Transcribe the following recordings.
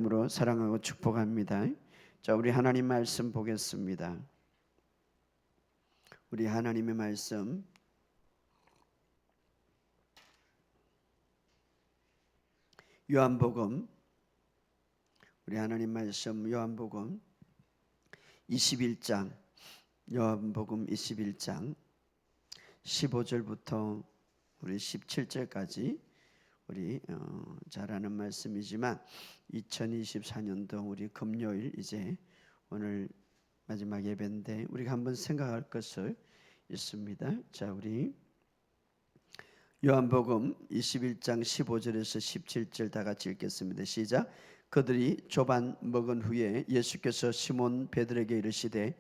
으로 사랑하고 축복합니다. 자, 우리 하나님 말씀 보겠습니다. 우리 하나님의 말씀 요한복음, 우리 하나님 말씀 요한복음 21장, 요한복음 21장 15절부터 우리 17절까지 우리 잘 아는 말씀이지만 2024년도 우리 금요일 이제 오늘 마지막 예배인데 우리가 한번 생각할 것을 있습니다. 자, 우리 요한복음 21장 15절에서 17절 다 같이 읽겠습니다. 시작. 그들이 조반 먹은 후에 예수께서 시몬 베드로에게 이르시되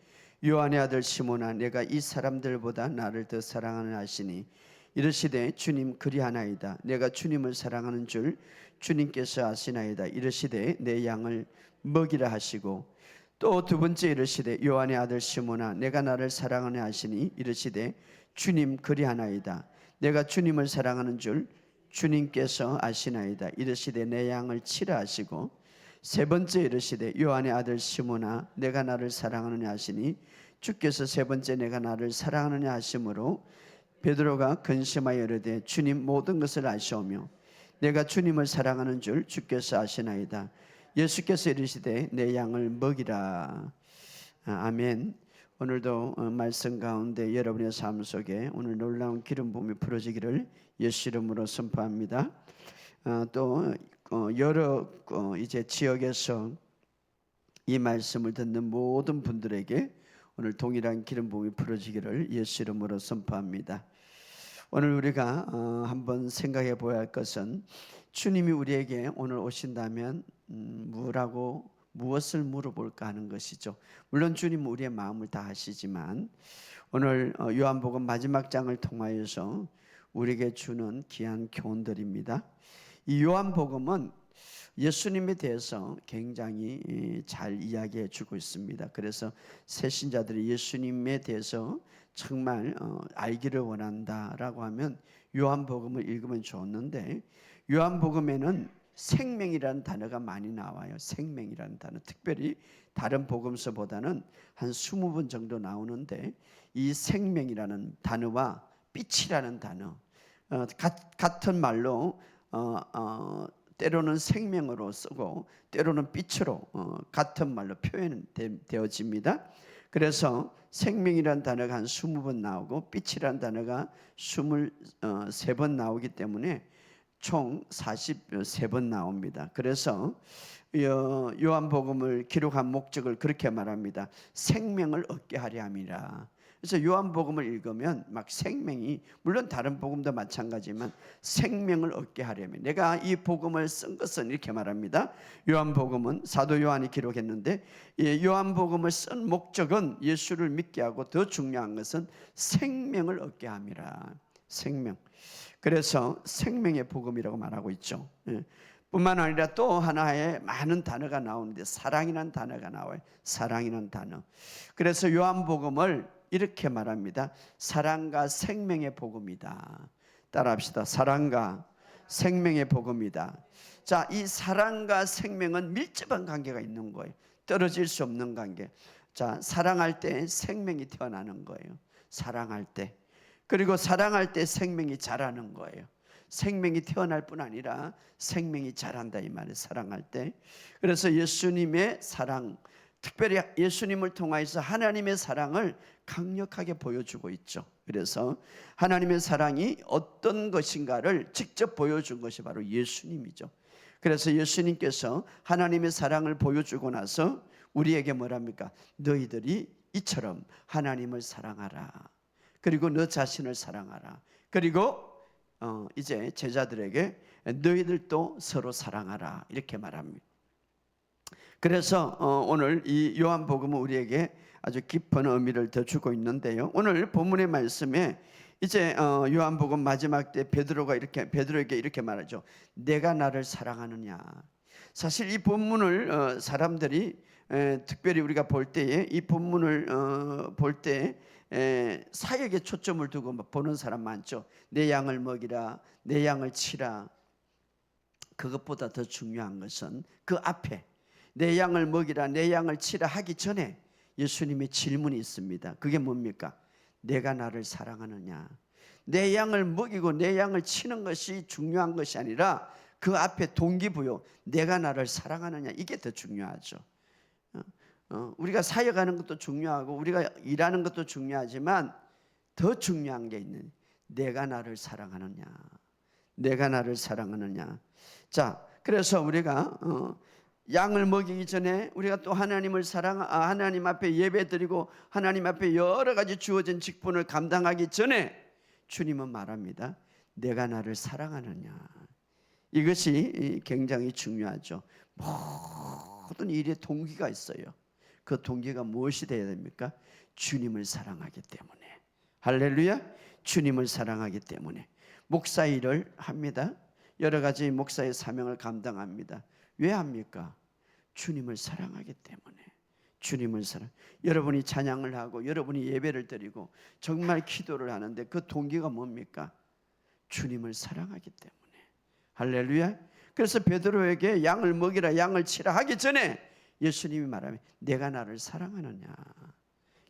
요한의 아들 시몬아, 내가 이 사람들보다 나를 더 사랑하는 아시니 이르시되 주님 그리하나이다. 내가 주님을 사랑하는 줄 주님께서 아시나이다. 이르시되 내 양을 먹이라 하시고 또 두 번째 이르시되 요한의 아들 시몬아, 내가 나를 사랑하나 하시니 이르시되 주님 그리하나이다. 내가 주님을 사랑하는 줄 주님께서 아시나이다. 이르시되 내 양을 치라 하시고 세 번째 이르시되 요한의 아들 시몬아, 내가 나를 사랑하느냐 하시니 주께서 세 번째 내가 나를 사랑하느냐 하심으로 베드로가 근심하여 이르되 주님 모든 것을 아시오며 내가 주님을 사랑하는 줄 주께서 아시나이다. 예수께서 이르시되 내 양을 먹이라. 아멘. 오늘도 말씀 가운데 여러분의 삶 속에 오늘 놀라운 기름 부음이 풀어지기를 예수 이름으로 선포합니다. 또 여러 이제 지역에서 이 말씀을 듣는 모든 분들에게 오늘 동일한 기름 부음이 풀어지기를 예수 이름으로 선포합니다. 오늘 우리가 한번 생각해 보아야 할 것은 주님이 우리에게 오늘 오신다면 무엇을 물어볼까 하는 것이죠. 물론 주님은 우리의 마음을 다 아시지만 오늘 요한복음 마지막 장을 통하여서 우리에게 주는 귀한 교훈들입니다. 이 요한복음은 예수님에 대해서 굉장히 잘 이야기해 주고 있습니다. 그래서 새신자들이 예수님에 대해서 정말 알기를 원한다라고 하면 요한복음을 읽으면 좋는데 요한복음에는 생명이라는 단어가 많이 나와요. 생명이라는 단어, 특별히 다른 복음서보다는 한 20번 정도 나오는데 이 생명이라는 단어와 빛이라는 단어, 같은 말로 때로는 생명으로 쓰고 때로는 빛으로 같은 말로 표현되어집니다. 그래서 생명이라는 단어가 한 20번 나오고 빛이라는 단어가 23번 나오기 때문에 총 43번 나옵니다. 그래서 요한복음을 기록한 목적을 그렇게 말합니다. 생명을 얻게 하려 함이라. 그래서 요한복음을 읽으면 막 생명이, 물론 다른 복음도 마찬가지지만 생명을 얻게 하려면, 내가 이 복음을 쓴 것은 이렇게 말합니다. 요한복음은 사도 요한이 기록했는데 요한복음을 쓴 목적은 예수를 믿게 하고 더 중요한 것은 생명을 얻게 함이라. 생명. 그래서 생명의 복음이라고 말하고 있죠. 뿐만 아니라 또 하나의 많은 단어가 나오는데 사랑이라는 단어가 나와요. 사랑이라는 단어. 그래서 요한복음을 이렇게 말합니다. 사랑과 생명의 복음이다. 따라합시다. 사랑과 생명의 복음이다. 자, 이 사랑과 생명은 밀접한 관계가 있는 거예요. 떨어질 수 없는 관계. 자, 사랑할 때 생명이 태어나는 거예요. 사랑할 때. 그리고 사랑할 때 생명이 자라는 거예요. 생명이 태어날 뿐 아니라 생명이 자란다 이 말이에요. 사랑할 때. 그래서 예수님의 사랑, 특별히 예수님을 통해서 하나님의 사랑을 강력하게 보여주고 있죠. 그래서 하나님의 사랑이 어떤 것인가를 직접 보여준 것이 바로 예수님이죠. 그래서 예수님께서 하나님의 사랑을 보여주고 나서 우리에게 뭐랍니까? 너희들이 이처럼 하나님을 사랑하라. 그리고 너 자신을 사랑하라. 그리고 이제 제자들에게 너희들도 서로 사랑하라 이렇게 말합니다. 그래서 오늘 이 요한복음은 우리에게 아주 깊은 의미를 더 주고 있는데요. 오늘 본문의 말씀에 이제 요한복음 마지막 때 베드로에게 이렇게 말하죠. 내가 나를 사랑하느냐. 사실 이 본문을 사람들이 특별히 우리가 볼 때에 이 본문을 볼 때 사역에 초점을 두고 보는 사람 많죠. 내 양을 먹이라, 내 양을 치라. 그것보다 더 중요한 것은 그 앞에 내 양을 먹이라, 내 양을 치라 하기 전에 예수님의 질문이 있습니다. 그게 뭡니까? 내가 나를 사랑하느냐? 내 양을 먹이고 내 양을 치는 것이 중요한 것이 아니라 그 앞에 동기부여, 내가 나를 사랑하느냐, 이게 더 중요하죠. 우리가 사역하는 것도 중요하고 우리가 일하는 것도 중요하지만 더 중요한 게 있는, 내가 나를 사랑하느냐, 내가 나를 사랑하느냐. 자, 그래서 우리가 양을 먹이기 전에 우리가 또 하나님을 하나님 앞에 예배드리고 하나님 앞에 여러 가지 주어진 직분을 감당하기 전에 주님은 말합니다. 내가 나를 사랑하느냐. 이것이 굉장히 중요하죠. 모든 일에 동기가 있어요. 그 동기가 무엇이 되어야 됩니까? 주님을 사랑하기 때문에. 할렐루야. 주님을 사랑하기 때문에 목사 일을 합니다. 여러 가지 목사의 사명을 감당합니다. 왜 합니까? 주님을 사랑하기 때문에. 주님을 여러분이 찬양을 하고 여러분이 예배를 드리고 정말 기도를 하는데 그 동기가 뭡니까? 주님을 사랑하기 때문에. 할렐루야. 그래서 베드로에게 양을 먹이라, 양을 치라 하기 전에 예수님이 말하면 내가 나를 사랑하느냐.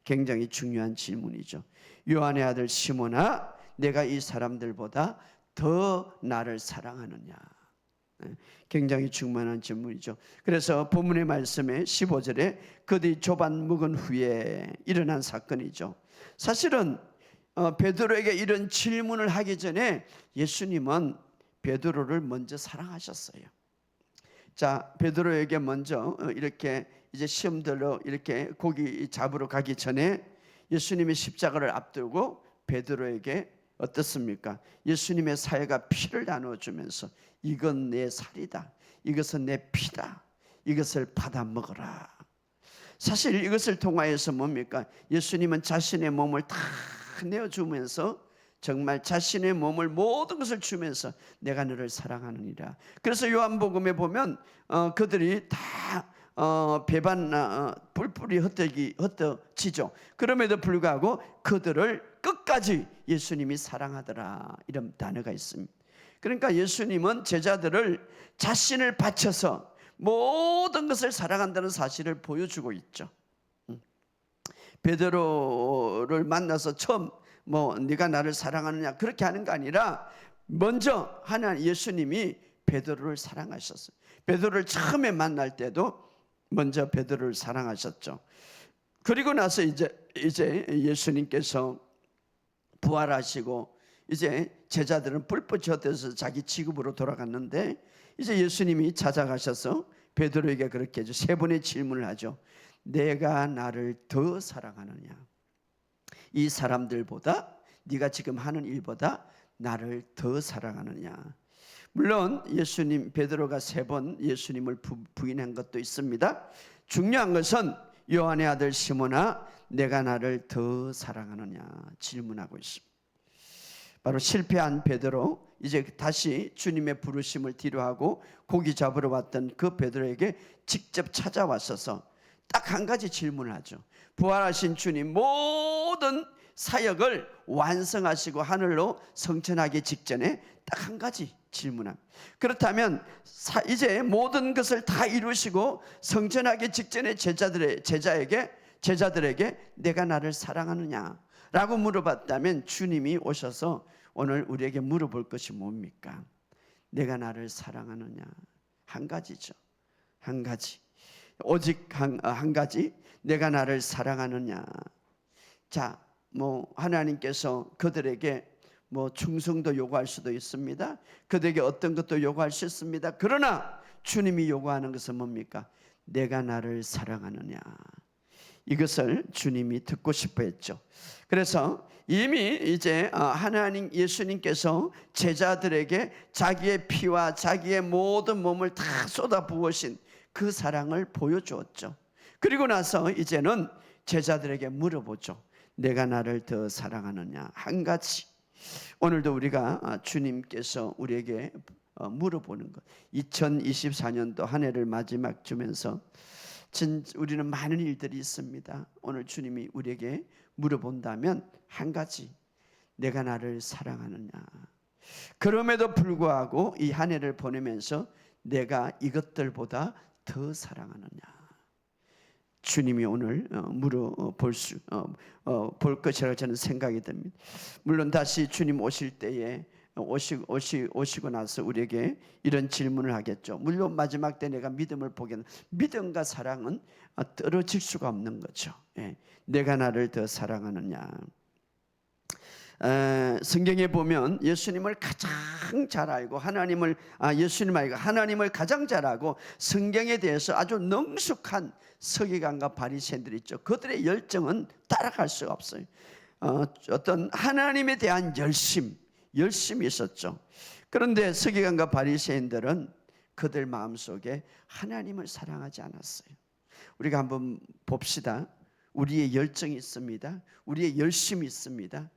굉장히 중요한 질문이죠. 요한의 아들 시몬아, 내가 이 사람들보다 더 나를 사랑하느냐. 굉장히 중요한 질문이죠. 그래서 본문의 말씀에 15절에 그들이 조반 먹은 후에 일어난 사건이죠. 사실은 베드로에게 이런 질문을 하기 전에 예수님은 베드로를 먼저 사랑하셨어요. 자, 베드로에게 먼저 이렇게 이제 시험들로 이렇게 고기 잡으러 가기 전에 예수님의 십자가를 앞두고 베드로에게 어떻습니까? 예수님의 사회가 피를 나누어 주면서 이건 내 살이다, 이것은 내 피다, 이것을 받아 먹어라. 사실 이것을 통하여서 뭡니까? 예수님은 자신의 몸을 다 내어주면서 정말 자신의 몸을 모든 것을 주면서 내가 너를 사랑하느니라. 그래서 요한복음에 보면 그들이 다 배반 뿔뿔이 흩어지죠. 그럼에도 불구하고 그들을 끝까지 예수님이 사랑하더라, 이런 단어가 있습니다. 그러니까 예수님은 제자들을 자신을 바쳐서 모든 것을 사랑한다는 사실을 보여주고 있죠. 베드로를 만나서 처음 네가 나를 사랑하느냐 그렇게 하는 거 아니라 먼저 하나님 예수님이 베드로를 사랑하셨어요. 베드로를 처음에 만날 때도 먼저 베드로를 사랑하셨죠. 그리고 나서 이제 예수님께서 부활하시고 이제 제자들은 뿔뿔이 흩어져서 자기 지급으로 돌아갔는데 이제 예수님이 찾아가셔서 베드로에게 그렇게 해서 세 번의 질문을 하죠. 내가 나를 더 사랑하느냐? 이 사람들보다, 네가 지금 하는 일보다 나를 더 사랑하느냐? 물론 예수님, 베드로가 세 번 예수님을 부인한 것도 있습니다. 중요한 것은 요한의 아들 시몬아, 내가 나를 더 사랑하느냐 질문하고 있습니다. 바로 실패한 베드로, 이제 다시 주님의 부르심을 뒤로하고 고기 잡으러 왔던 그 베드로에게 직접 찾아왔어서 딱 한 가지 질문을 하죠. 부활하신 주님 모든 사역을 완성하시고 하늘로 성천하기 직전에 딱 한 가지 질문합니다. 그렇다면 이제 모든 것을 다 이루시고 성천하기 직전에 제자들에게 내가 나를 사랑하느냐 라고 물어봤다면 주님이 오셔서 오늘 우리에게 물어볼 것이 뭡니까? 내가 나를 사랑하느냐? 한 가지죠. 한 가지. 오직 한 가지. 내가 나를 사랑하느냐? 자, 하나님께서 그들에게 충성도 요구할 수도 있습니다. 그들에게 어떤 것도 요구할 수 있습니다. 그러나 주님이 요구하는 것은 뭡니까? 내가 나를 사랑하느냐? 이것을 주님이 듣고 싶어 했죠. 그래서 이미 이제 예수님께서 제자들에게 자기의 피와 자기의 모든 몸을 다 쏟아 부으신 그 사랑을 보여주었죠. 그리고 나서 이제는 제자들에게 물어보죠. 내가 나를 더 사랑하느냐? 한 가지. 오늘도 우리가 주님께서 우리에게 물어보는 것, 2024년도 한 해를 마지막 주면서 우리는 많은 일들이 있습니다. 오늘 주님이 우리에게 물어본다면 한 가지, 내가 나를 사랑하느냐? 그럼에도 불구하고 이 한 해를 보내면서 내가 이것들보다 더 사랑하느냐? 주님이 오늘 물어볼 것이라고 저는 생각이 듭니다. 물론 다시 주님 오실 때에 오시고 나서 우리에게 이런 질문을 하겠죠. 물론 마지막 때 내가 믿음을 보겠는, 믿음과 사랑은 떨어질 수가 없는 거죠. 내가 나를 더 사랑하느냐? 성경에 보면 예수님을 가장 잘 알고 하나님을 가장 잘 알고 성경에 대해서 아주 능숙한 서기관과 바리새인들이 있죠. 그들의 열정은 따라갈 수가 없어요. 어떤 하나님에 대한 열심이 있었죠. 그런데 서기관과 바리새인들은 그들 마음속에 하나님을 사랑하지 않았어요. 우리가 한번 봅시다. 우리의 열정이 있습니다. 우리의 열심이 있습니다.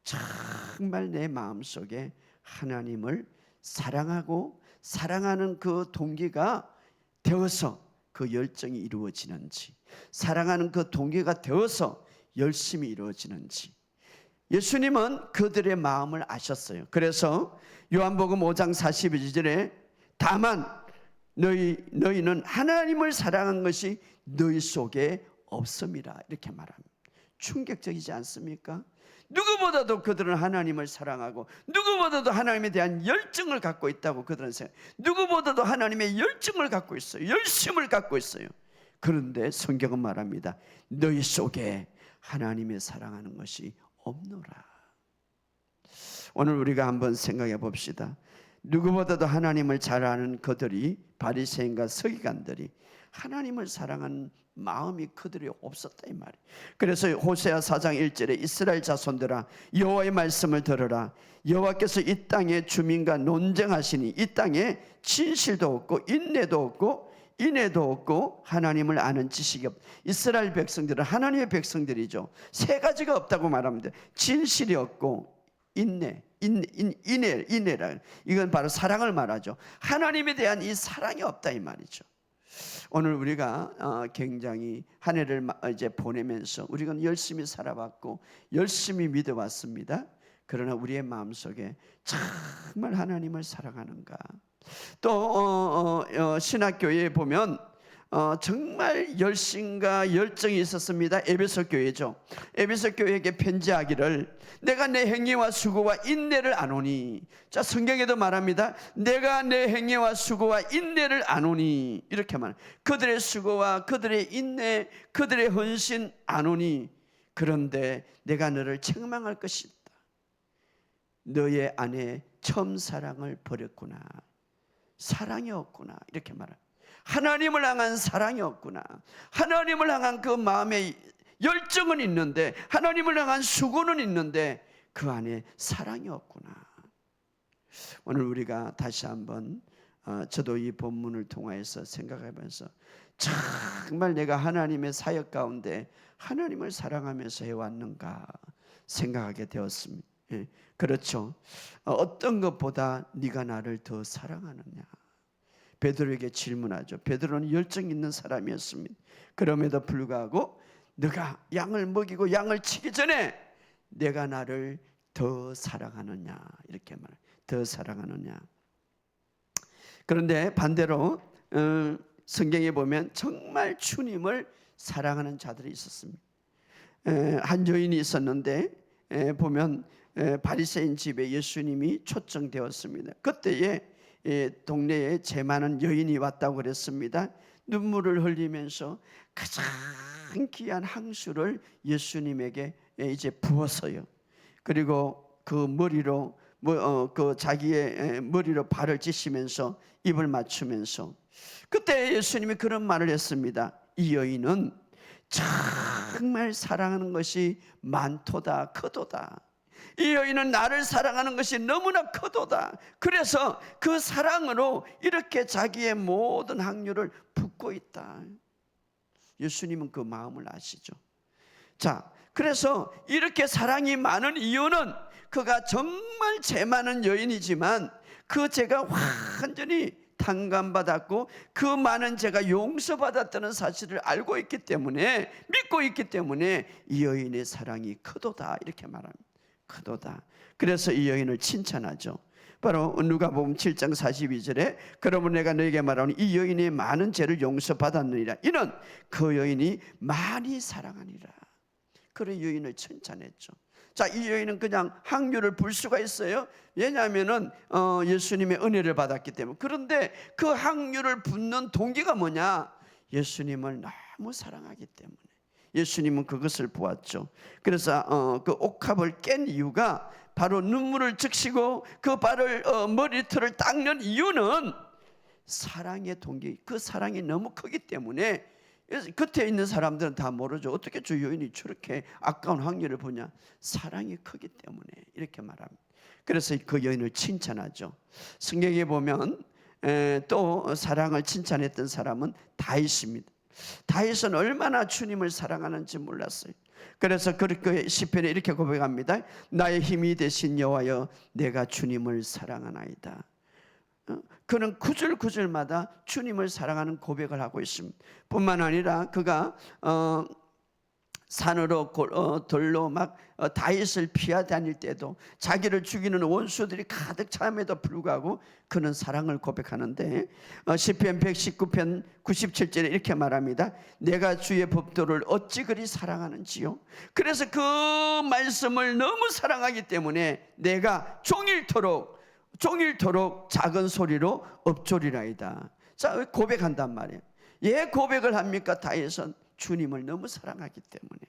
정말 내 마음속에 하나님을 사랑하는 그 동기가 되어서 그 열정이 이루어지는지, 사랑하는 그 동기가 되어서 열심히 이루어지는지, 예수님은 그들의 마음을 아셨어요. 그래서 요한복음 5장 42절에 다만 너희는 하나님을 사랑한 것이 너희 속에 없음이라 이렇게 말합니다. 충격적이지 않습니까? 누구보다도 그들은 하나님을 사랑하고 누구보다도 하나님에 대한 열정을 갖고 있다고 그들은 생각해요. 누구보다도 하나님의 열정을 갖고 있어요. 열심을 갖고 있어요. 그런데 성경은 말합니다. 너희 속에 하나님의 사랑하는 것이 없노라. 오늘 우리가 한번 생각해 봅시다. 누구보다도 하나님을 잘 아는 그들이, 바리새인과 서기관들이 하나님을 사랑하는 마음이 그들이 없었다 이 말이에요. 그래서 호세아 4장 1절에 이스라엘 자손들아 여호와의 말씀을 들으라. 여호와께서 이 땅의 주민과 논쟁하시니 이 땅에 진실도 없고 인내도 없고 인애도 없고 하나님을 아는 지식이 없다. 이스라엘 백성들은 하나님의 백성들이죠. 세 가지가 없다고 말합니다. 진실이 없고 인애라. 이건 바로 사랑을 말하죠. 하나님에 대한 이 사랑이 없다 이 말이죠. 오늘 우리가 굉장히 한 해를 이제 보내면서 우리가 열심히 살아왔고 열심히 믿어왔습니다. 그러나 우리의 마음속에 정말 하나님을 사랑하는가? 또 신학교에 보면 정말 열심과 열정이 있었습니다. 에베소 교회죠. 에베소 교회에게 편지하기를 내가 내 행위와 수고와 인내를 아노니. 자, 성경에도 말합니다. 내가 내 행위와 수고와 인내를 아노니 이렇게 말. 그들의 수고와 그들의 인내, 그들의 헌신 아노니. 그런데 내가 너를 책망할 것이다. 너의 안에 처음 사랑을 버렸구나. 사랑이 없구나 이렇게 말합니다. 하나님을 향한 사랑이 없구나. 하나님을 향한 그 마음의 열정은 있는데, 하나님을 향한 수고는 있는데 그 안에 사랑이 없구나. 오늘 우리가 다시 한번 저도 이 본문을 통해서 생각하면서 정말 내가 하나님의 사역 가운데 하나님을 사랑하면서 해왔는가 생각하게 되었습니다. 그렇죠. 어떤 것보다 네가 나를 더 사랑하느냐. 베드로에게 질문하죠. 베드로는 열정 있는 사람이었습니다. 그럼에도 불구하고 네가 양을 먹이고 양을 치기 전에 내가 나를 더 사랑하느냐 이렇게 말해요. 더 사랑하느냐. 그런데 반대로 성경에 보면 정말 주님을 사랑하는 자들이 있었습니다. 한 여인이 있었는데 보면 바리새인 집에 예수님이 초청되었습니다. 그때에 동네에 재 많은 여인이 왔다고 그랬습니다. 눈물을 흘리면서 가장 귀한 향수를 예수님에게 이제 부었어요. 그리고 그 머리로 그 자기의 머리로 발을 찌시면서 입을 맞추면서 그때 예수님이 그런 말을 했습니다. 이 여인은 정말 사랑하는 것이 많도다 크도다. 이 여인은 나를 사랑하는 것이 너무나 크도다. 그래서 그 사랑으로 이렇게 자기의 모든 향유를 붓고 있다. 예수님은 그 마음을 아시죠. 자, 그래서 이렇게 사랑이 많은 이유는 그가 정말 죄 많은 여인이지만 그 죄가 완전히 탕감받았고 그 많은 죄가 용서받았다는 사실을 알고 있기 때문에, 믿고 있기 때문에 이 여인의 사랑이 크도다 이렇게 말합니다. 크도다. 그래서 이 여인을 칭찬하죠. 바로 누가복음 7장 42절에 그러므로 내가 너에게 말하노니 이 여인이 많은 죄를 용서받았느니라. 이는 그 여인이 많이 사랑하니라. 그런 여인을 칭찬했죠. 자, 이 여인은 그냥 향유를 불 수가 있어요. 왜냐하면은 예수님의 은혜를 받았기 때문에. 그런데 그 향유를 붓는 동기가 뭐냐? 예수님을 너무 사랑하기 때문에. 예수님은 그것을 보았죠. 그래서 그 옥합을 깬 이유가 바로 눈물을 적시고 그 발을 머리털을 닦는 이유는 사랑의 동기, 그 사랑이 너무 크기 때문에. 겉에 있는 사람들은 다 모르죠. 어떻게 저 여인이 저렇게 아까운 향유를 보냐? 사랑이 크기 때문에 이렇게 말합니다. 그래서 그 여인을 칭찬하죠. 성경에 보면 또 사랑을 칭찬했던 사람은 다윗입니다. 다윗은 얼마나 주님을 사랑하는지 몰랐어요. 그래서 그렇게 시편에 이렇게 고백합니다. 나의 힘이 되신 여호와여, 내가 주님을 사랑하나이다. 그는 구절구절마다 주님을 사랑하는 고백을 하고 있습니다. 뿐만 아니라 그가 산으로 돌로 막 다윗을 피하다닐 때도 자기를 죽이는 원수들이 가득 참에도 불구하고 그는 사랑을 고백하는데 시편 119편 97절에 이렇게 말합니다. 내가 주의 법도를 어찌 그리 사랑하는지요. 그래서 그 말씀을 너무 사랑하기 때문에 내가 종일토록 작은 소리로 엎조리라이다. 자, 고백한단 말이에요. 왜 고백을 합니까? 다윗은 주님을 너무 사랑하기 때문에.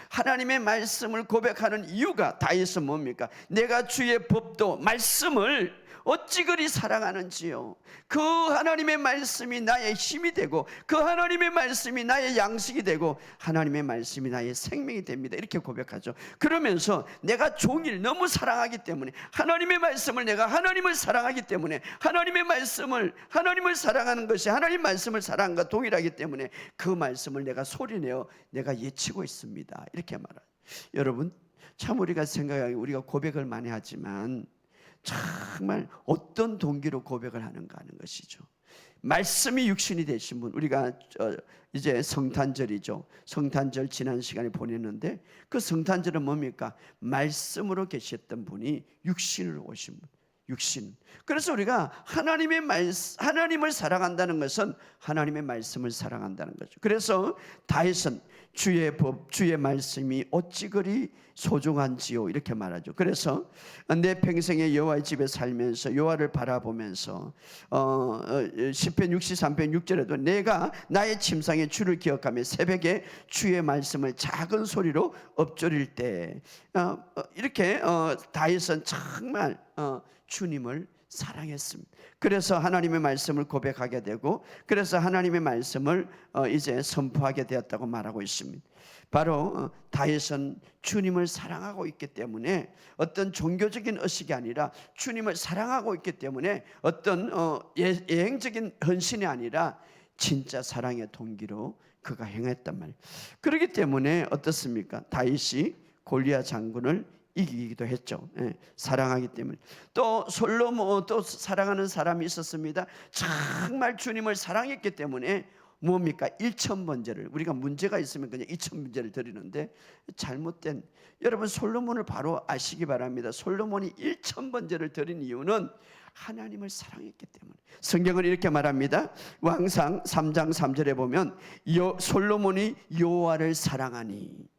하나님의 말씀을 고백하는 이유가 다윗은 뭡니까? 내가 주의 법도 말씀을 어찌 그리 사랑하는지요. 그 하나님의 말씀이 나의 힘이 되고 그 하나님의 말씀이 나의 양식이 되고 하나님의 말씀이 나의 생명이 됩니다. 이렇게 고백하죠. 그러면서 내가 종일 너무 사랑하기 때문에 하나님의 말씀을 내가 하나님을 사랑하기 때문에 하나님의 하나님을 사랑하는 것이 하나님 말씀을 사랑과 동일하기 때문에 그 말씀을 내가 소리내어 내가 예치고 있습니다. 이렇게 말하죠. 여러분 참 우리가 생각하기 우리가 고백을 많이 하지만 정말 어떤 동기로 고백을 하는가 하는 것이죠. 말씀이 육신이 되신 분, 우리가 이제 성탄절이죠. 성탄절 지난 시간에 보냈는데 그 성탄절은 뭡니까? 말씀으로 계셨던 분이 육신으로 오신 분. 육신. 그래서 우리가 하나님을 사랑한다는 것은 하나님의 말씀을 사랑한다는 거죠. 그래서 다윗은 주의 법, 주의 말씀이 어찌 그리 소중한지요 이렇게 말하죠. 그래서 내 평생에 여호와의 집에 살면서 여호와를 바라보면서 시편 63편 6절에도 내가 나의 침상에 주를 기억하며 새벽에 주의 말씀을 작은 소리로 엎조릴 때 이렇게 다윗은 정말 주님을 사랑했습니다. 그래서 하나님의 말씀을 고백하게 되고 그래서 하나님의 말씀을 이제 선포하게 되었다고 말하고 있습니다. 바로 다윗은 주님을 사랑하고 있기 때문에 어떤 종교적인 의식이 아니라 주님을 사랑하고 있기 때문에 어떤 예행적인 헌신이 아니라 진짜 사랑의 동기로 그가 행했단 말이에요. 그렇기 때문에 어떻습니까? 다윗이 골리앗 장군을 이기기도 했죠. 사랑하기 때문에. 또 솔로몬 또 사랑하는 사람이 있었습니다. 정말 주님을 사랑했기 때문에 뭡니까? 1000번제를 우리가 문제가 있으면 그냥 2000번제를 드리는데 잘못된 여러분 솔로몬을 바로 아시기 바랍니다. 솔로몬이 1000번제를 드린 이유는 하나님을 사랑했기 때문에. 성경은 이렇게 말합니다. 왕상 3장 3절에 보면 솔로몬이 여호와를 사랑하니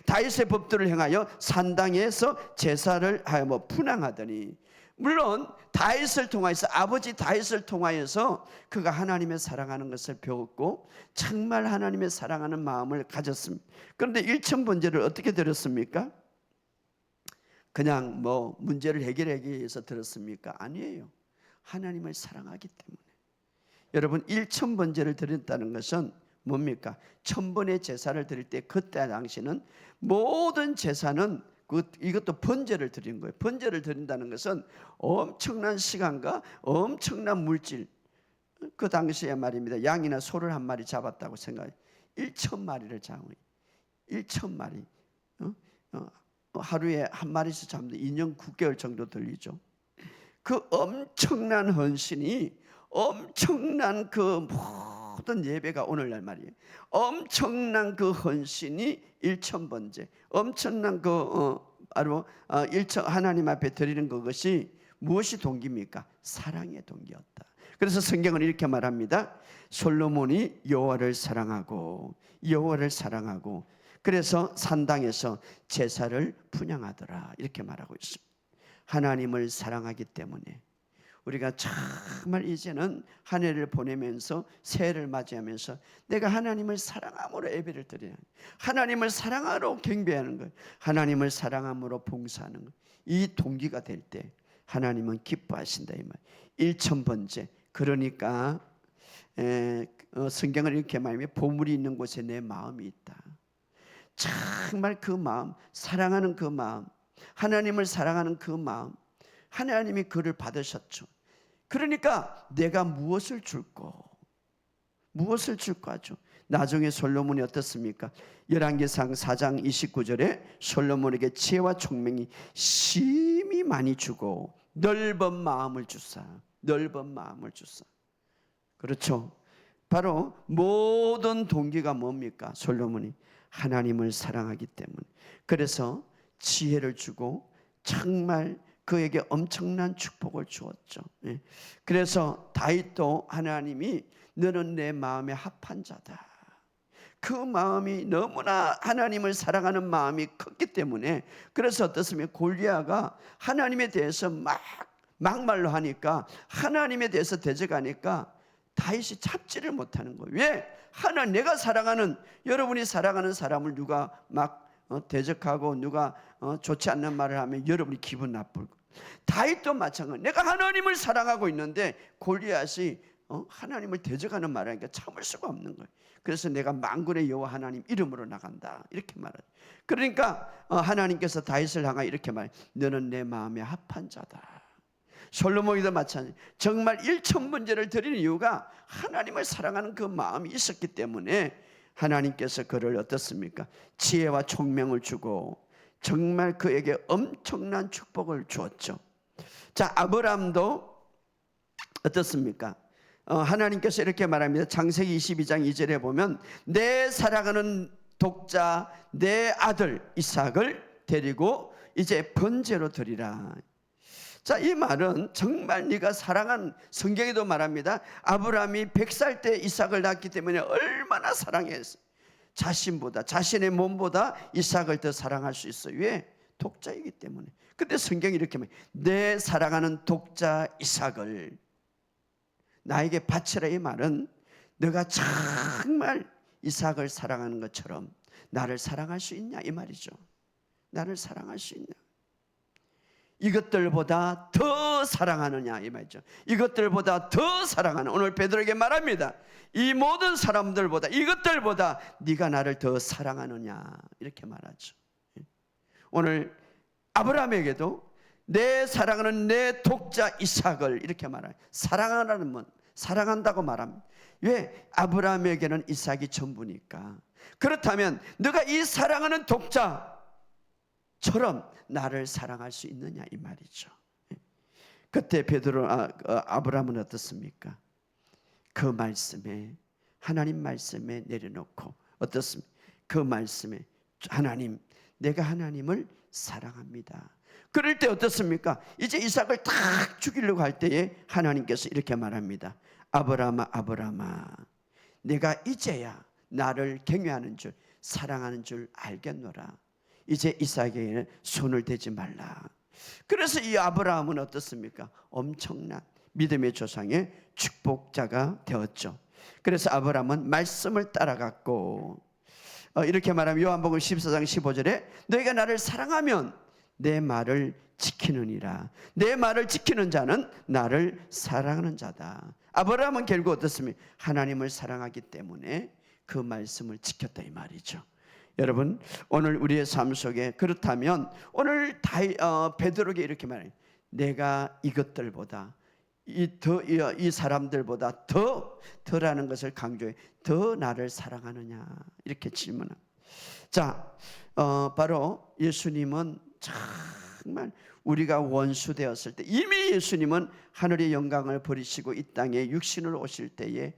다윗의 법도를 행하여 산당에서 제사를 하여 분향하더니. 물론 다윗을 통하여서 아버지 다윗을 통하여서 그가 하나님의 사랑하는 것을 배웠고 정말 하나님의 사랑하는 마음을 가졌습니다. 그런데 1000번제를 어떻게 드렸습니까? 그냥 문제를 해결하기 위해서 드렸습니까? 아니에요. 하나님을 사랑하기 때문에. 여러분 1000번제를 드렸다는 것은 뭡니까? 1000번의 제사를 드릴 때 그때 당시는 모든 제사는 이것도 번제를 드린 거예요. 번제를 드린다는 것은 엄청난 시간과 엄청난 물질. 그 당시에 말입니다. 양이나 소를 한 마리 잡았다고 생각해요. 1000마리를 잡아요. 1000마리. 하루에 한 마리씩 잡는데 2년 9개월 정도 들리죠. 그 엄청난 헌신이 엄청난 그 모든 예배가 오늘날 말이에요. 엄청난 그 헌신이 1000번제, 엄청난 그 바로 하나님 앞에 드리는 그것이 무엇이 동기입니까? 사랑의 동기였다. 그래서 성경은 이렇게 말합니다. 솔로몬이 여호와를 사랑하고 그래서 산당에서 제사를 분향하더라 이렇게 말하고 있습니다. 하나님을 사랑하기 때문에 우리가 정말 이제는 한 해를 보내면서 새해를 맞이하면서 내가 하나님을 사랑함으로 예배를 드려야 하나님을 사랑하러 경배하는 것, 하나님을 사랑함으로 봉사하는 것, 이 동기가 될 때 하나님은 기뻐하신다 이 말. 1000번째 그러니까 성경을 이렇게 말하면 보물이 있는 곳에 내 마음이 있다. 정말 그 마음, 사랑하는 그 마음, 하나님을 사랑하는 그 마음, 하나님이 그를 받으셨죠. 그러니까 내가 무엇을 줄까 하죠. 나중에 솔로몬이 어떻습니까? 열왕기상 4장 29절에 솔로몬에게 지혜와 총명이 심히 많이 주고 넓은 마음을 주사. 그렇죠. 바로 모든 동기가 뭡니까? 솔로몬이 하나님을 사랑하기 때문에. 그래서 지혜를 주고 정말 그에게 엄청난 축복을 주었죠. 그래서 다윗도 하나님이 너는 내 마음에 합한 자다. 그 마음이 너무나 하나님을 사랑하는 마음이 컸기 때문에 그래서 어떻습니까? 골리앗가 하나님에 대해서 막말로 하니까 하나님에 대해서 대적하니까 다윗이 참지를 못하는 거예요. 왜? 내가 사랑하는 여러분이 사랑하는 사람을 누가 대적하고 누가 좋지 않는 말을 하면 여러분이 기분 나쁠 거예요. 다윗도 마찬가지. 내가 하나님을 사랑하고 있는데 골리앗이 하나님을 대적하는 말을 하니까 참을 수가 없는 거예요. 그래서 내가 만군의 여호와 하나님 이름으로 나간다 이렇게 말하죠. 그러니까 하나님께서 다윗을 향하여 이렇게 말해요. 너는 내 마음에 합한 자다. 솔로몬이도 마찬가지. 정말 1000번제를 드리는 이유가 하나님을 사랑하는 그 마음이 있었기 때문에 하나님께서 그를 어떻습니까? 지혜와 총명을 주고 정말 그에게 엄청난 축복을 주었죠. 자, 아브라함도 어떻습니까? 하나님께서 이렇게 말합니다. 창세기 22장 2절에 보면 내 사랑하는 독자 내 아들 이삭을 데리고 이제 번제로 드리라. 자, 이 말은 정말 네가 사랑한, 성경에도 말합니다. 아브라함이 100살 때 이삭을 낳았기 때문에 얼마나 사랑했어요. 자신보다, 자신의 몸보다 이삭을 더 사랑할 수 있어요. 왜? 독자이기 때문에. 근데 성경이 이렇게 말해요. 내 사랑하는 독자 이삭을 나에게 바치라. 이 말은 너가 정말 이삭을 사랑하는 것처럼 나를 사랑할 수 있냐 이 말이죠. 나를 사랑할 수 있냐, 이것들보다 더 사랑하느냐 이 말이죠. 이것들보다 더 사랑하는, 오늘 베드로에게 말합니다. 이 모든 사람들보다, 이것들보다 네가 나를 더 사랑하느냐 이렇게 말하죠. 오늘 아브라함에게도 내 사랑하는 내 독자 이삭을 이렇게 말해요. 사랑하라는 건 사랑한다고 말합니다. 왜? 아브라함에게는 이삭이 전부니까. 그렇다면 너가 이 사랑하는 독자처럼 나를 사랑할 수 있느냐 이 말이죠. 그때 아브라함은 어떻습니까? 그 말씀에, 하나님 말씀에 내려놓고 어떻습니까? 그 말씀에 하나님, 내가 하나님을 사랑합니다. 그럴 때 어떻습니까? 이제 이삭을 딱 죽이려고 할 때에 하나님께서 이렇게 말합니다. 아브라함아, 아브라함아, 내가 이제야 나를 경외하는 줄, 사랑하는 줄 알겠노라. 이제 이삭에게 손을 대지 말라. 그래서 이 아브라함은 어떻습니까? 엄청난 믿음의 조상의 축복자가 되었죠. 그래서 아브라함은 말씀을 따라갔고 이렇게 말하면 요한복음 14장 15절에 너희가 나를 사랑하면 내 말을 지키느니라. 내 말을 지키는 자는 나를 사랑하는 자다. 아브라함은 결국 어떻습니까? 하나님을 사랑하기 때문에 그 말씀을 지켰다 이 말이죠. 여러분, 오늘 우리의 삶 속에 그렇다면 오늘 베드로에게 이렇게 말해요. 내가 이것들보다 이 사람들보다 더라는 것을 강조해. 더 나를 사랑하느냐 이렇게 질문합니다. 자, 바로 예수님은 정말 우리가 원수 되었을 때 이미 예수님은 하늘의 영광을 버리시고 이 땅에 육신으로 오실 때에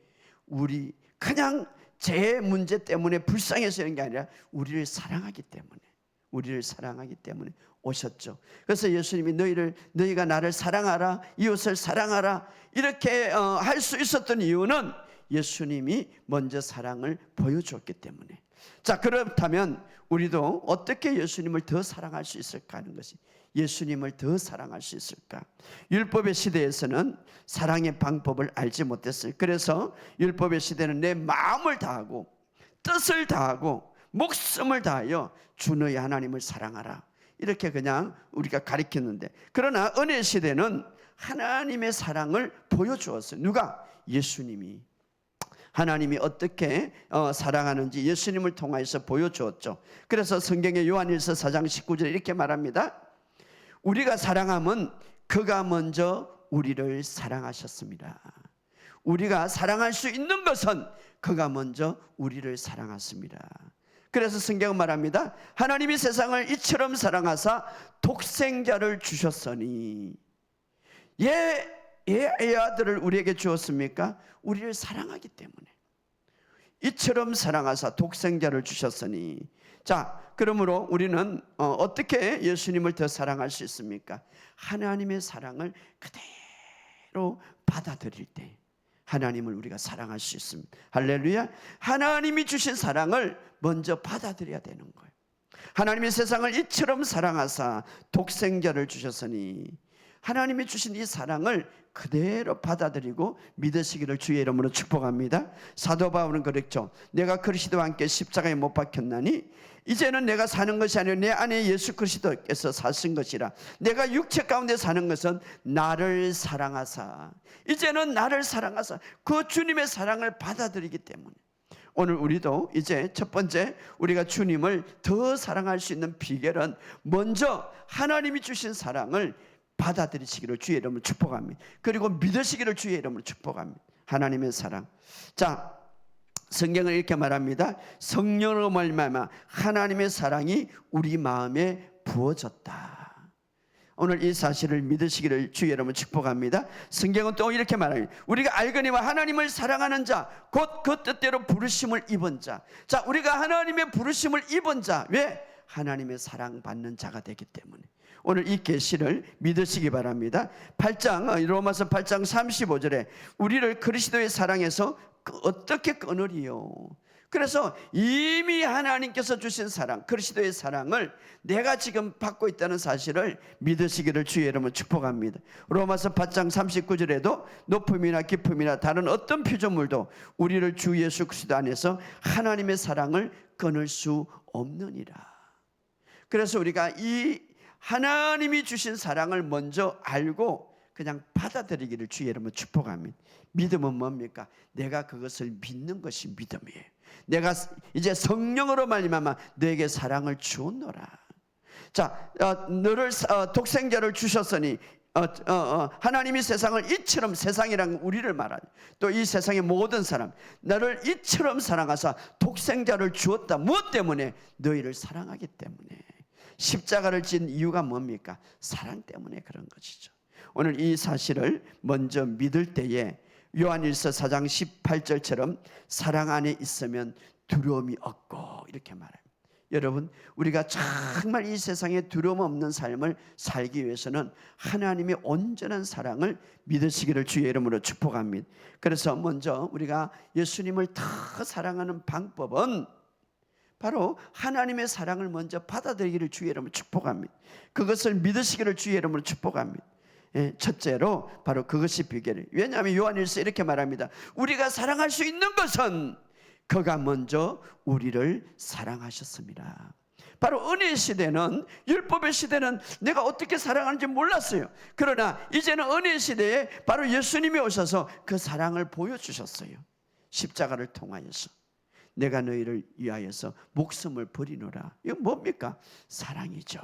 우리 그냥 제 문제 때문에 불쌍해서 이런 게 아니라 우리를 사랑하기 때문에, 우리를 사랑하기 때문에 오셨죠. 그래서 예수님이 너희가 나를 사랑하라, 이웃을 사랑하라 이렇게 할 수 있었던 이유는 예수님이 먼저 사랑을 보여주었기 때문에. 자, 그렇다면 우리도 어떻게 예수님을 더 사랑할 수 있을까 하는 것이, 예수님을 더 사랑할 수 있을까? 율법의 시대에서는 사랑의 방법을 알지 못했어요. 그래서 율법의 시대는 내 마음을 다하고 뜻을 다하고 목숨을 다하여 주 너희 하나님을 사랑하라 이렇게 그냥 우리가 가르쳤는데, 그러나 은혜 시대는 하나님의 사랑을 보여주었어요. 누가? 예수님이. 하나님이 어떻게 사랑하는지 예수님을 통해서 보여주었죠. 그래서 성경의 요한일서 4장 19절에 이렇게 말합니다. 우리가 사랑함은 그가 먼저 우리를 사랑하셨습니다. 우리가 사랑할 수 있는 것은 그가 먼저 우리를 사랑했습니다. 그래서 성경은 말합니다. 하나님이 세상을 이처럼 사랑하사 독생자를 주셨으니. 예 아들을 우리에게 주었습니까? 우리를 사랑하기 때문에. 이처럼 사랑하사 독생자를 주셨으니. 자, 그러므로 우리는 어떻게 예수님을 더 사랑할 수 있습니까? 하나님의 사랑을 그대로 받아들일 때 하나님을 우리가 사랑할 수 있습니다. 할렐루야. 하나님이 주신 사랑을 먼저 받아들여야 되는 거예요. 하나님이 세상을 이처럼 사랑하사 독생자를 주셨으니. 하나님이 주신 이 사랑을 그대로 받아들이고 믿으시기를 주의 이름으로 축복합니다. 사도 바울은 그랬죠. 내가 그리스도와 함께 십자가에 못 박혔나니 이제는 내가 사는 것이 아니라 내 안에 예수 그리스도께서 사신 것이라. 내가 육체 가운데 사는 것은 나를 사랑하사, 이제는 나를 사랑하사 그 주님의 사랑을 받아들이기 때문에 오늘 우리도 이제 첫 번째 우리가 주님을 더 사랑할 수 있는 비결은 먼저 하나님이 주신 사랑을 받아들이시기를 주의 이름으로 축복합니다. 그리고 믿으시기를 주의 이름으로 축복합니다. 하나님의 사랑. 자, 성경은 이렇게 말합니다. 성령으로 말미암아 하나님의 사랑이 우리 마음에 부어졌다. 오늘 이 사실을 믿으시기를 주의 이름으로 축복합니다. 성경은 또 이렇게 말합니다. 우리가 알거니와 하나님을 사랑하는 자 곧 그 뜻대로 부르심을 입은 자. 자, 우리가 하나님의 부르심을 입은 자. 왜? 하나님의 사랑받는 자가 되기 때문에. 오늘 이 계시를 믿으시기 바랍니다. 로마서 8장 35절에 우리를 그리스도의 사랑에서 어떻게 끊으리요? 그래서 이미 하나님께서 주신 사랑, 그리스도의 사랑을 내가 지금 받고 있다는 사실을 믿으시기를 주의 이름으로 축복합니다. 로마서 8장 39절에도 높음이나 깊음이나 다른 어떤 피조물도 우리를 주 예수 그리스도 안에서 하나님의 사랑을 끊을 수 없느니라. 그래서 우리가 이 하나님이 주신 사랑을 먼저 알고 그냥 받아들이기를 주의 이름으로 축복합니다. 믿음은 뭡니까? 내가 그것을 믿는 것이 믿음이에요. 내가 이제 성령으로 말미암아 너에게 사랑을 주었노라. 자, 너를 독생자를 주셨으니 하나님이 세상을 이처럼, 세상이란 우리를 말하죠. 또 이 세상의 모든 사람, 너를 이처럼 사랑하사 독생자를 주었다. 무엇 때문에? 너희를 사랑하기 때문에. 십자가를 진 이유가 뭡니까? 사랑 때문에 그런 것이죠. 오늘 이 사실을 먼저 믿을 때에 요한일서 4장 18절처럼 사랑 안에 있으면 두려움이 없고 이렇게 말합니다. 여러분, 우리가 정말 이 세상에 두려움 없는 삶을 살기 위해서는 하나님의 온전한 사랑을 믿으시기를 주의 이름으로 축복합니다. 그래서 먼저 우리가 예수님을 더 사랑하는 방법은 바로 하나님의 사랑을 먼저 받아들이기를 주의 이름으로 축복합니다. 그것을 믿으시기를 주의 이름으로 축복합니다. 첫째로 바로 그것이 비결이에요. 왜냐하면 요한일서 이렇게 말합니다. 우리가 사랑할 수 있는 것은 그가 먼저 우리를 사랑하셨습니다. 바로 은혜의 시대는, 율법의 시대는 내가 어떻게 사랑하는지 몰랐어요. 그러나 이제는 은혜의 시대에 바로 예수님이 오셔서 그 사랑을 보여주셨어요. 십자가를 통하여서 내가 너희를 위하여서 목숨을 버리노라. 이건 뭡니까? 사랑이죠.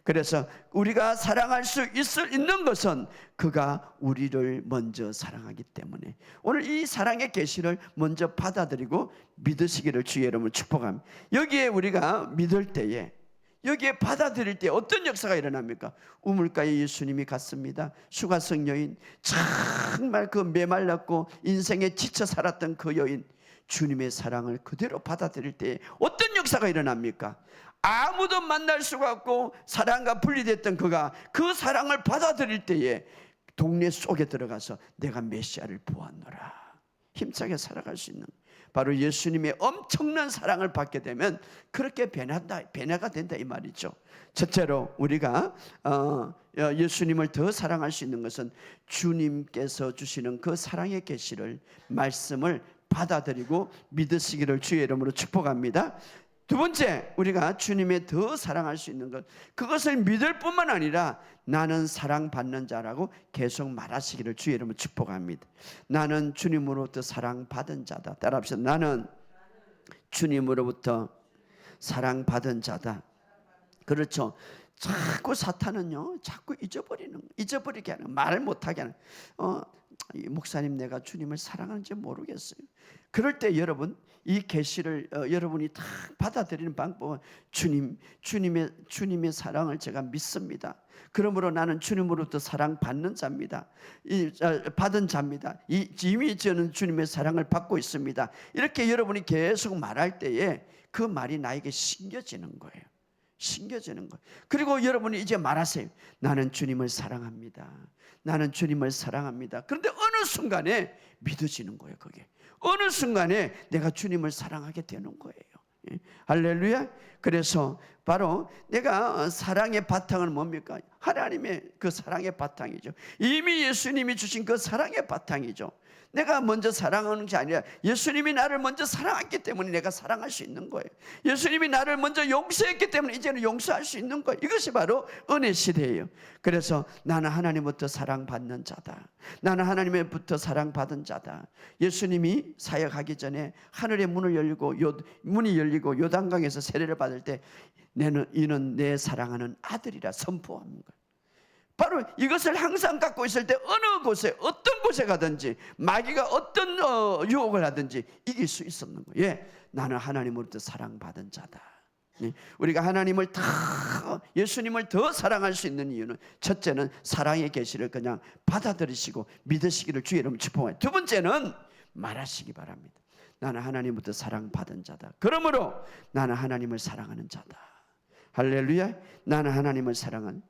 그래서 우리가 사랑할 수 있는 것은 그가 우리를 먼저 사랑하기 때문에 오늘 이 사랑의 계시를 먼저 받아들이고 믿으시기를 주의 이름으로 축복합니다. 여기에 우리가 믿을 때에, 여기에 받아들일 때 어떤 역사가 일어납니까? 우물가에 예수님이 갔습니다. 수가성 여인, 정말 그 메말랐고 인생에 지쳐 살았던 그 여인, 주님의 사랑을 그대로 받아들일 때 어떤 역사가 일어납니까? 아무도 만날 수가 없고 사랑과 분리됐던 그가 그 사랑을 받아들일 때에 동네 속에 들어가서 내가 메시아를 보았노라, 힘차게 살아갈 수 있는, 바로 예수님의 엄청난 사랑을 받게 되면 그렇게 변화가 된다 이 말이죠. 첫째로 우리가 예수님을 더 사랑할 수 있는 것은 주님께서 주시는 그 사랑의 계시를, 말씀을 받아들이고 믿으시기를 주의 이름으로 축복합니다. 두 번째, 우리가 주님의 더 사랑할 수 있는 것, 그것을 믿을 뿐만 아니라 나는 사랑받는 자라고 계속 말하시기를 주의 이름으로 축복합니다. 나는 주님으로부터 사랑받은 자다. 따라합시다. 나는 주님으로부터 사랑받은 자다. 그렇죠. 자꾸 사탄은요, 자꾸 잊어버리게 하는, 말을 못하게 하는, 목사님 내가 주님을 사랑하는지 모르겠어요. 그럴 때 여러분, 이 계시를 여러분이 다 받아들이는 방법은 주님의 사랑을 제가 믿습니다. 그러므로 나는 주님으로부터 사랑받는 자입니다. 받은 자입니다. 이미 저는 주님의 사랑을 받고 있습니다. 이렇게 여러분이 계속 말할 때에 그 말이 나에게 심겨지는 거예요. 심겨지는 거예요. 그리고 여러분이 이제 말하세요. 나는 주님을 사랑합니다. 나는 주님을 사랑합니다. 그런데 어느 순간에 믿어지는 거예요. 그게 어느 순간에 내가 주님을 사랑하게 되는 거예요. 할렐루야. 그래서 바로 내가 사랑의 바탕은 뭡니까? 하나님의 그 사랑의 바탕이죠. 이미 예수님이 주신 그 사랑의 바탕이죠. 내가 먼저 사랑하는 게 아니라 예수님이 나를 먼저 사랑했기 때문에 내가 사랑할 수 있는 거예요. 예수님이 나를 먼저 용서했기 때문에 이제는 용서할 수 있는 거예요. 이것이 바로 은혜 시대예요. 그래서 나는 하나님부터 사랑받는 자다. 나는 하나님부터 사랑받은 자다. 예수님이 사역하기 전에 하늘의 문이 열리고 요단강에서 세례를 받을 때 이는 내 사랑하는 아들이라 선포하는 거예요. 바로 이것을 항상 갖고 있을 때 어느 곳에 어떤 곳에 가든지 마귀가 어떤 유혹을 하든지 이길 수 있었는 거예요. 예, 나는 하나님으로부터 사랑받은 자다. 우리가 하나님을 예수님을 더 사랑할 수 있는 이유는 첫째는 사랑의 계시를 그냥 받아들이시고 믿으시기를 주의 이름으로 축복합니다. 두 번째는 말하시기 바랍니다. 나는 하나님부터 사랑받은 자다. 그러므로 나는 하나님을 사랑하는 자다. 할렐루야. 나는 하나님을 사랑하는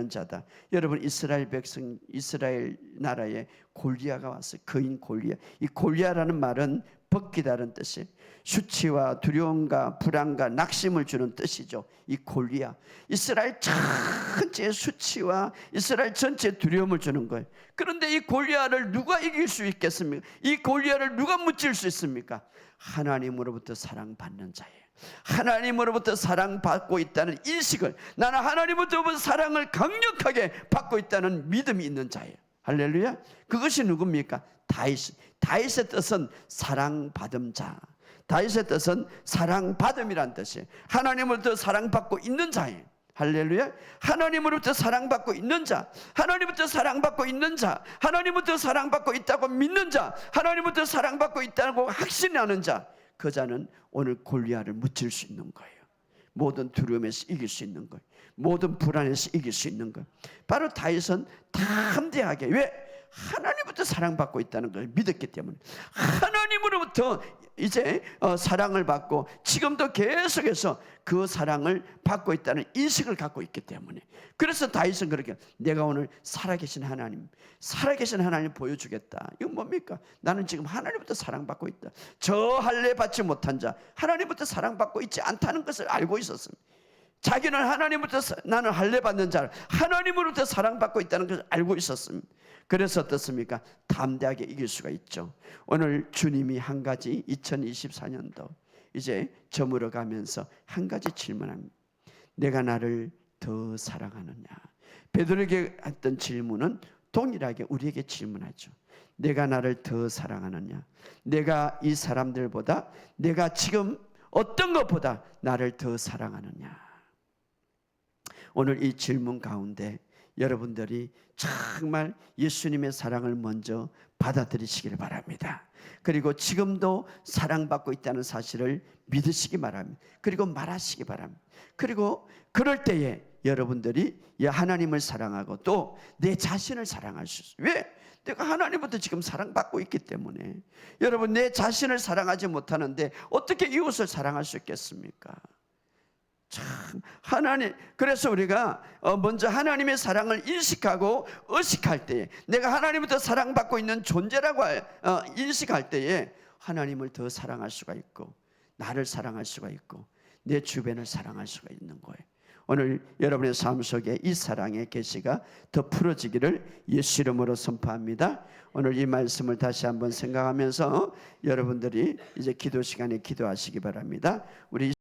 자다. 여러분, 이스라엘 나라에 골리아가 왔어요. 거인 골리아. 이 골리아라는 말은 벗기다는 뜻이에요. 수치와 두려움과 불안과 낙심을 주는 뜻이죠. 이 골리아, 이스라엘 전체의 수치와 이스라엘 전체의 두려움을 주는 거예요. 그런데 이 골리아를 누가 이길 수 있겠습니까? 이 골리아를 누가 무찔 수 있습니까? 하나님으로부터 사랑받는 자예요. 하나님으로부터 사랑받고 있다는 인식을, 나는 하나님으로부터 사랑을 강력하게 받고 있다는 믿음이 있는 자예요. 할렐루야. 그것이 누굽니까? 다윗의 뜻은 사랑받음 자. 다윗의 뜻은 사랑받음이란 뜻이에요. 하나님으로부터 사랑받고 있는 자예요. 할렐루야. 하나님으로부터 사랑받고 있는 자, 하나님부터 사랑받고 있는 자, 하나님부터 사랑받고 있다고 믿는 자, 하나님부터 사랑받고 있다고 확신하는 자, 그 자는 오늘 골리아를 무찔 수 있는 거예요. 모든 두려움에서 이길 수 있는 거예요. 모든 불안에서 이길 수 있는 거예요. 바로 다윗은 담대하게, 왜? 하나님부터 사랑받고 있다는 걸 믿었기 때문에, 하나님으로부터 이제 사랑을 받고 지금도 계속해서 그 사랑을 받고 있다는 인식을 갖고 있기 때문에, 그래서 다윗은 그렇게, 내가 오늘 살아계신 하나님 보여주겠다. 이건 뭡니까? 나는 지금 하나님부터 사랑받고 있다. 저 할례 받지 못한 자, 하나님부터 사랑받고 있지 않다는 것을 알고 있었습니다. 자기는 하나님부터, 나는 할례 받는 자, 하나님으로부터 사랑받고 있다는 것을 알고 있었습니다. 그래서 어떻습니까? 담대하게 이길 수가 있죠. 오늘 주님이 한 가지, 2024년도 이제 저물어 가면서 한 가지 질문합니다. 내가 나를 더 사랑하느냐? 베드로에게 했던 질문은 동일하게 우리에게 질문하죠. 내가 나를 더 사랑하느냐? 내가 이 사람들보다, 내가 지금 어떤 것보다 나를 더 사랑하느냐? 오늘 이 질문 가운데 여러분들이 정말 예수님의 사랑을 먼저 받아들이시길 바랍니다. 그리고 지금도 사랑받고 있다는 사실을 믿으시기 바랍니다. 그리고 말하시기 바랍니다. 그리고 그럴 때에 여러분들이 하나님을 사랑하고 또 내 자신을 사랑할 수 있어요. 왜? 내가 하나님부터 지금 사랑받고 있기 때문에. 여러분, 내 자신을 사랑하지 못하는데 어떻게 이웃을 사랑할 수 있겠습니까? 참, 하나님, 그래서 우리가 먼저 하나님의 사랑을 인식하고 의식할 때에, 내가 하나님부터 사랑받고 있는 존재라고 인식할 때에 하나님을 더 사랑할 수가 있고, 나를 사랑할 수가 있고, 내 주변을 사랑할 수가 있는 거예요. 오늘 여러분의 삶 속에 이 사랑의 계시가 더 풀어지기를 예수 이름으로 선포합니다. 오늘 이 말씀을 다시 한번 생각하면서 여러분들이 이제 기도 시간에 기도하시기 바랍니다. 우리